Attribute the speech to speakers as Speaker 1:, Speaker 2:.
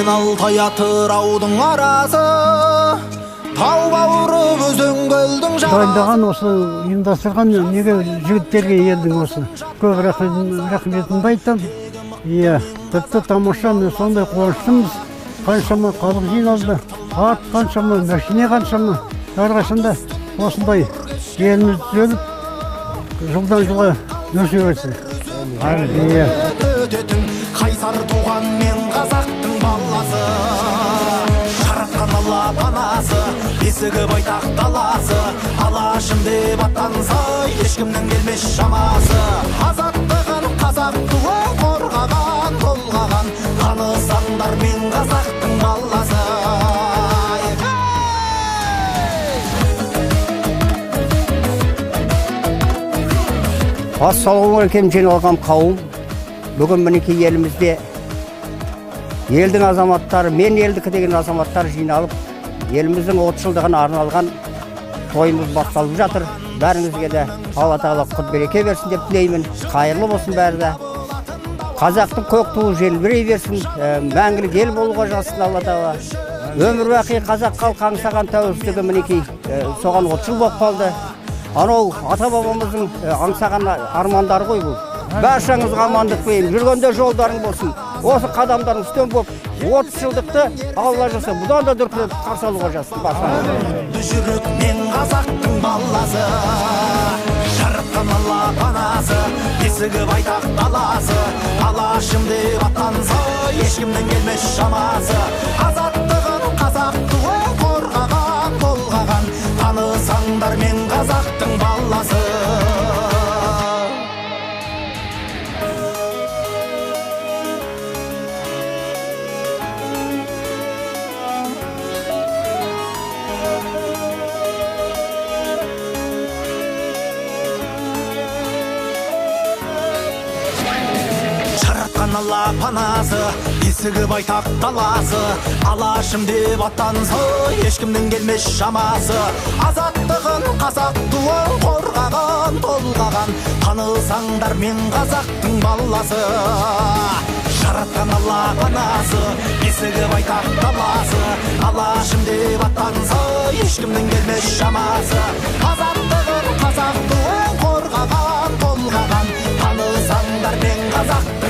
Speaker 1: мен Алтай Атыраудың арасы, тау бауыры өзен көлдің жарасы.
Speaker 2: Дайындаған осы ұйымдастырған неге жігіттерге елдің осы көп рахметімді айтам. Иә, тіпті тамаша, мен сондай қуаныштымыз. Қаншама халық жиналды, ат қаншама, машина қаншама. Әрқашанда осындай еліміз түзеліп, жылдан жылға өсе берсін.
Speaker 1: Қайсар туған мен қазақтың баласы, жаратқан Алла панасы, бесігі байтақ даласы, алашым деп аттанса, ешкімнің келмес шамасы. Азаттығын қазақ туы қорғаған, толғаған, танысаңдар мен қазақтың баласы.
Speaker 3: Ассалаумағалейкум жиналған қауым. Бүгін мінекей елімізде елдің азаматтары, мен елдікі деген азаматтар жиналып, еліміздің 30 жылдығына арналған тойымыз басталып жатыр. Бәріңізге де Алла Тағала құт береке берсін деп тілеймін. Қайырлы болсын бәрі де. Қазақтың көк туы желбірей берсін, мәңгілік ел болуға жазсын Алла Тағала. Өмір бақи қазақ халқы аңсаған тәуелсіздігі мінекей соған 30 жыл болып қалды. Анау ата бабамыздың аңсаған армандары ғой бұл. Баршаңызға амандық тілеймін. Жүргенде жолдарың болсын. Осы қадамдарың үстем болып, 30 жылдықты Алла жаса, бұдан да дүркіреп қарсы алуға жазсын баршаңыз.
Speaker 1: Жүрек мен қазақтың баласы, жаратқан Алла панасы, бесігі байтақ даласы, алашым деп аттанса, ешкімнің келмес шамасы. Азаттығын қазақ туы қорғаған, толғаған, танысаңдар мен қазақтың баласы. Жаратқан Алла панасы, бесігі байтақ даласы, алашым деп аттанса, ешкімнің келмес шамасы. Азаттығын қазақ туы қорғаған, толғаған, танысаңдар мен қазақтың баласы. Жаратқан Алла панасы, бесігі байтақ даласы, алашым деп аттанса, ешкімнің келмес шамасы. Азаттығын қазақ туы қорғаған, толғаған, танысаңдар мен қазақтың